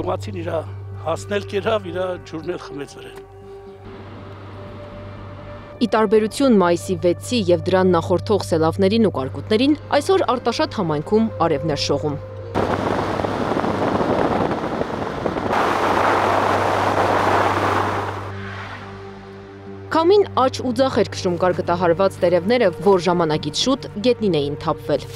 կարողացին իր հասնել կերավ, իր ջուրն էլ խմեց վրան։ Ի տարբերություն մայիսի 6-ի եւ դրան նախորդող սելավներին ու կարկուտներին, այսօր Արտաշատ համայնքում արևն էր շողում։ Քամին աջ ու ձախ էր քշում կարկտահարված տերևները, որ ժամանակից շուտ գետնին էին թափվել։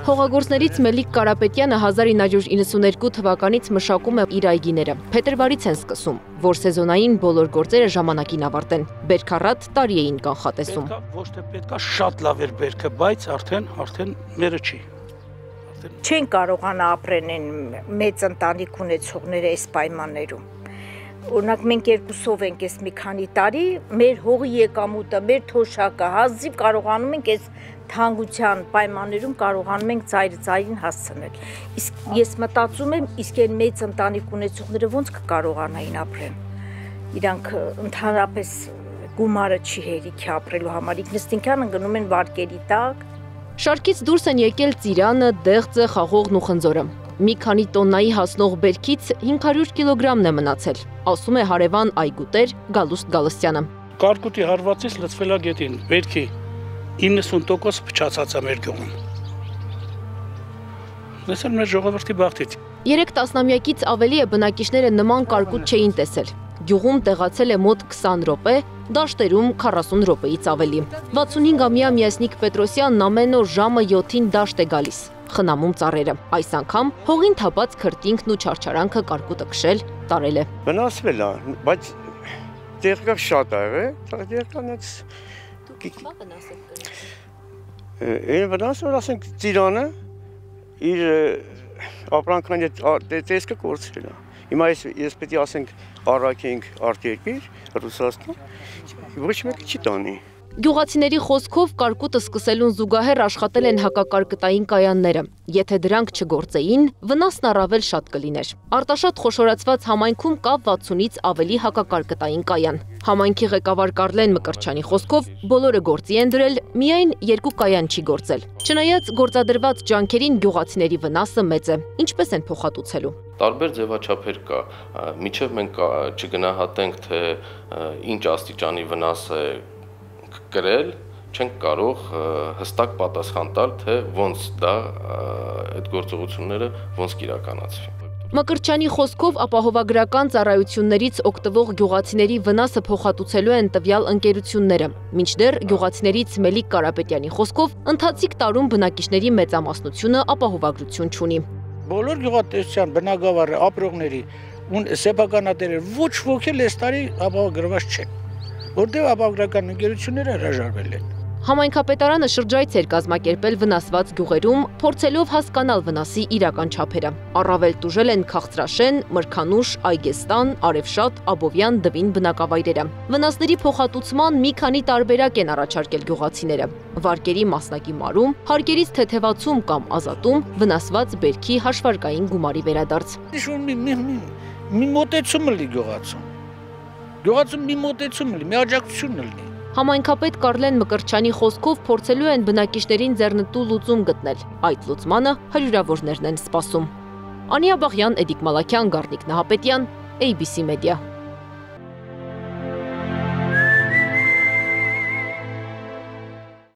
Հողագործներից Մելիք Կարապետյանը 1992 թվականից մշակում է իր այգիները։ Փետրվարից են սկսում, որ սեզոնային բոլոր գործերը ժամանակին ավարտեն։ Բերքառատ տարի էին կանխատեսում։ Ոչ թե պետքա շատ լավ էր բերքը, բայց արդեն մերը չի։ Չեն կարողանա ապրեն են մեծ ընտանիք ունեցողները այս պայմաններում։ Օրինակ մենք երկուսով ենք այս մի քանի տարի, մեր հողի եկամուտը, մեր թոշակը հազիվ կարողանում ենք այս թանկության պայմաններում կարողանում ենք ծայրին հասցնել։ Իսկ ես մտածում եմ, իսկ այն մեծ ընտանիք ունեցողները ոնց կկարողանային ապրեն։ Իրանք ընդհանրապես գումարը չի հերիքի ապրելու համար, ինքնըստինքան գնում են վարկերի տակ։ Շարքից դուրս են եկել ծիրանը, դեղձը, խաղողն ու խնձորը։ Մի քանի տոննայի հասնող բերքից 500 կիլոգրամն է մնացել, ասում է հարևան այգուտեր Գալուստ Գալստյանը։ Կարկուտի հարվածից լցվել է գետին, բերքի 90% փչացած է մեր գյուղում։ Ես էլ մեր ժողովրդի բախտից։ 3 տասնամյակից ավելի է բնակիչները նման կարկուտ չէին տեսել։ Գյուղում տեղացել է մոտ 20 րոպե, դաշտերում 40 րոպեից ավելի։ 65-ամյա Միասնիկ Պետրոսյանն ամեն օր ժամը 7-ին դաշտ է գալիս, խնամում ծառերը։ Այս անգամ հողին թափած քրտինքն ու չարչարանքը կարկուտը քշել տարել է։ Վնասվել է, բայց տեղը շատ է եղել, տեղանից Այն վնասը, որ ասենք ծիրանը իր ապրանքն տեսքը կորցրել է։ Հիմա ես պետք է ասենք առաքենք արտերկիր, Ռուսաստան, ոչ մեկը չի տանի։ Գյուղացիների խոսքով կարկուտը սկսելուն զուգահեռ աշխատել են հակակարկտային կայանները։ Եթե դրանք չգործեին, վնասն առավել շատ կլիներ։ Արտաշատ խոշորացված համայնքում կա 60-ից ավելի հակակարկտային կայան։ Համայնքի ղեկավար Կարլեն Մկրտչյանի խոսքով բոլորը գործի են դրել, միայն 2 կայան չի գործել։ Չնայած գործադրված ջանքերին գյուղացիների վնասը մեծ է։ Ինչպես են փոխհատուցելու։ Տարբեր ձևաչափեր կա, միջև մենք չգնահատենք, թե ինչ աստիճանի վնաս է կրել, չենք կարող հստակ պատասխան տալ, թե ոնց դա այդ գործողությունները ոնց կիրականացվի։ Մկրտչյանի խոսքով ապահովագրական ծառայություններից օգտվող գյուղացիների վնասը փոխհատուցելու են տվյալ ընկերությունները։ Մինչդեռ գյուղացիներից Մելիք Կարապետյանի խոսքով ընթացիկ տարում բնակիչների մեծամասնությունը ապահովագրություն չունի։ Բոլոր գյուղատնտեսության բնակավարի ապրողների սեփականատերերը ոչ ոք էլ այս տարի ապահովագրված չեն, որտեղ ապահովագրական ընկերությունները հրաժարվել են։ Համայնքապետարանը շրջայց էր կազմակերպել վնասված գյուղերում, փորձելով հասկանալ վնասի իրական չափերը։ Առավել տուժել են Քաղցրաշեն, Մրգանուշ, Այգեստան, Արևշատ, Աբովյան, Դվին բնակավայրերը։ Վնասների փոխհատուցման մի քանի տարբերակ են առաջարկել գյուղացիները։ Վարկերի մասնակի մարում, հարկերից թեթևացում կամ ազատում, վնասված բերքի հաշվարկային գումարի վերադարձ։ Մի մոտեցում լինի գյուղացում։ Գյուղացում մի մոտեցում լինի, մի աջակցություն լինի։ Համայնքապետ Կարլեն Մկրտչյանի խոսքով փորձելու են բնակիչներին ձեռնտու լուծում գտնել։ Այդ լուծմանը հրյուրավորներն են սպասում։ Անիա Բաղյան, Էդիկ Մալաքյան, Գառնիկ Նահապետյան, ABC Media։